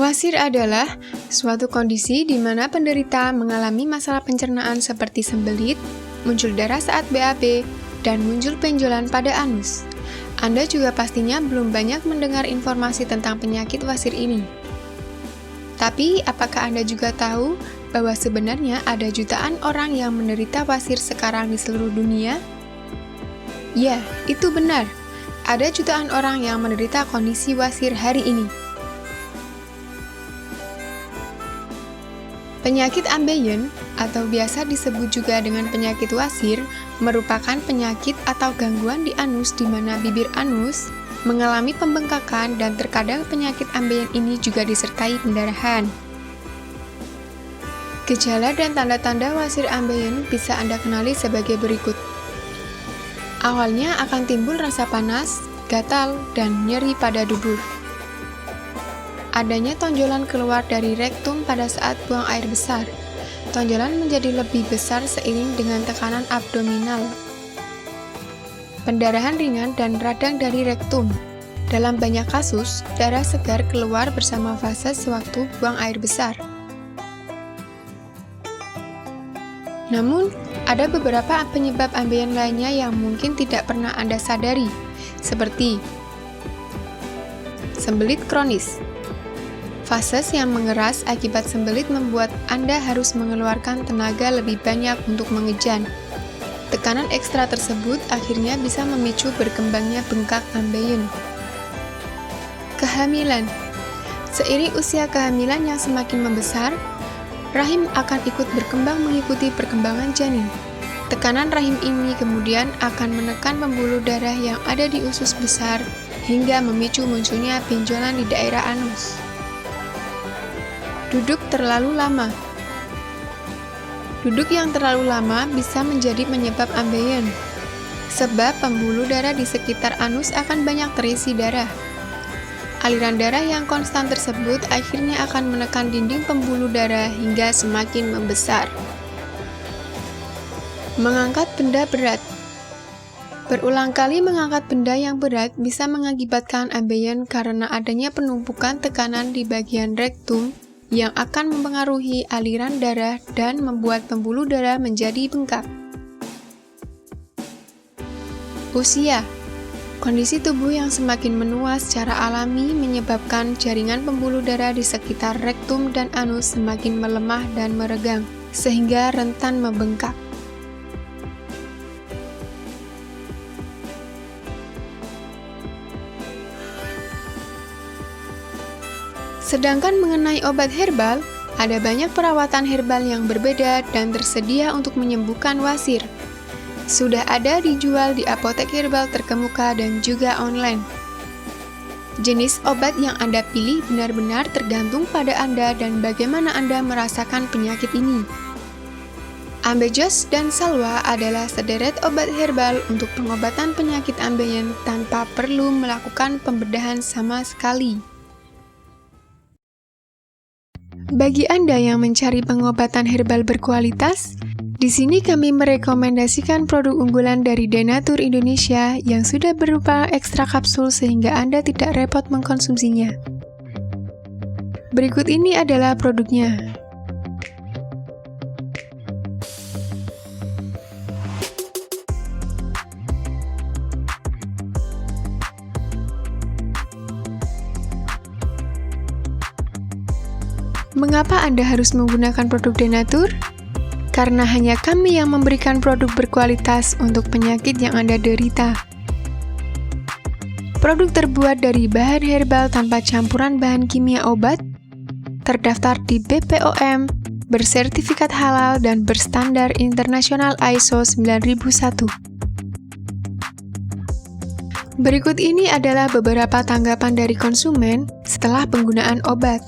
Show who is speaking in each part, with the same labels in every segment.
Speaker 1: Wasir adalah suatu kondisi di mana penderita mengalami masalah pencernaan seperti sembelit, muncul darah saat BAB, dan muncul benjolan pada anus. Anda juga pastinya belum banyak mendengar informasi tentang penyakit wasir ini. Tapi, apakah Anda juga tahu bahwa sebenarnya ada jutaan orang yang menderita wasir sekarang di seluruh dunia? Ya, itu benar. Ada jutaan orang yang menderita kondisi wasir hari ini. Penyakit ambeien, atau biasa disebut juga dengan penyakit wasir, merupakan penyakit atau gangguan di anus di mana bibir anus mengalami pembengkakan dan terkadang penyakit ambeien ini juga disertai pendarahan. Gejala dan tanda-tanda wasir ambeien bisa Anda kenali sebagai berikut. Awalnya akan timbul rasa panas, gatal, dan nyeri pada dubur. Adanya tonjolan keluar dari rektum pada saat buang air besar. Tonjolan menjadi lebih besar seiring dengan tekanan abdominal. Pendarahan ringan dan radang dari rektum. Dalam banyak kasus, darah segar keluar bersama fase sewaktu buang air besar. Namun, ada beberapa penyebab ambeien lainnya yang mungkin tidak pernah Anda sadari, seperti sembelit kronis. Fases yang mengeras akibat sembelit membuat Anda harus mengeluarkan tenaga lebih banyak untuk mengejan. Tekanan ekstra tersebut akhirnya bisa memicu berkembangnya bengkak ambeien. Kehamilan. Seiring usia kehamilan yang semakin membesar, rahim akan ikut berkembang mengikuti perkembangan janin. Tekanan rahim ini kemudian akan menekan pembuluh darah yang ada di usus besar hingga memicu munculnya benjolan di daerah anus. Duduk terlalu lama. Duduk yang terlalu lama bisa menjadi penyebab ambeien, sebab pembuluh darah di sekitar anus akan banyak terisi darah. Aliran darah yang konstan tersebut akhirnya akan menekan dinding pembuluh darah hingga semakin membesar. Mengangkat benda berat. Berulang kali mengangkat benda yang berat bisa mengakibatkan ambeien karena adanya penumpukan tekanan di bagian rektum yang akan mempengaruhi aliran darah dan membuat pembuluh darah menjadi bengkak. Usia. Kondisi tubuh yang semakin menua secara alami menyebabkan jaringan pembuluh darah di sekitar rektum dan anus semakin melemah dan meregang, sehingga rentan membengkak. Sedangkan mengenai obat herbal, ada banyak perawatan herbal yang berbeda dan tersedia untuk menyembuhkan wasir. Sudah ada dijual di apotek herbal terkemuka dan juga online. Jenis obat yang Anda pilih benar-benar tergantung pada Anda dan bagaimana Anda merasakan penyakit ini. Ambejos dan salwa adalah sederet obat herbal untuk pengobatan penyakit ambeien tanpa perlu melakukan pembedahan sama sekali. Bagi Anda yang mencari pengobatan herbal berkualitas, di sini kami merekomendasikan produk unggulan dari Denatur Indonesia yang sudah berupa ekstra kapsul sehingga Anda tidak repot mengkonsumsinya. Berikut ini adalah produknya. Mengapa Anda harus menggunakan produk Denatur? Karena hanya kami yang memberikan produk berkualitas untuk penyakit yang Anda derita. Produk terbuat dari bahan herbal tanpa campuran bahan kimia obat, terdaftar di BPOM, bersertifikat halal dan berstandar internasional ISO 9001. Berikut ini adalah beberapa tanggapan dari konsumen setelah penggunaan obat.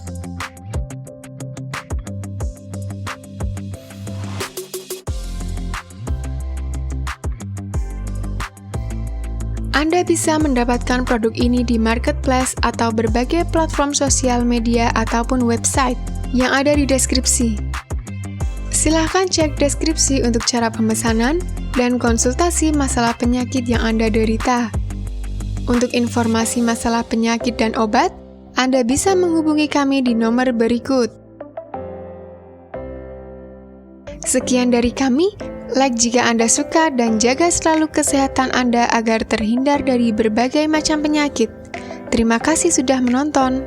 Speaker 1: Anda bisa mendapatkan produk ini di marketplace atau berbagai platform sosial media ataupun website yang ada di deskripsi. Silahkan cek deskripsi untuk cara pemesanan dan konsultasi masalah penyakit yang Anda derita. Untuk informasi masalah penyakit dan obat, Anda bisa menghubungi kami di nomor berikut. Sekian dari kami, like jika Anda suka dan jaga selalu kesehatan Anda agar terhindar dari berbagai macam penyakit. Terima kasih sudah menonton.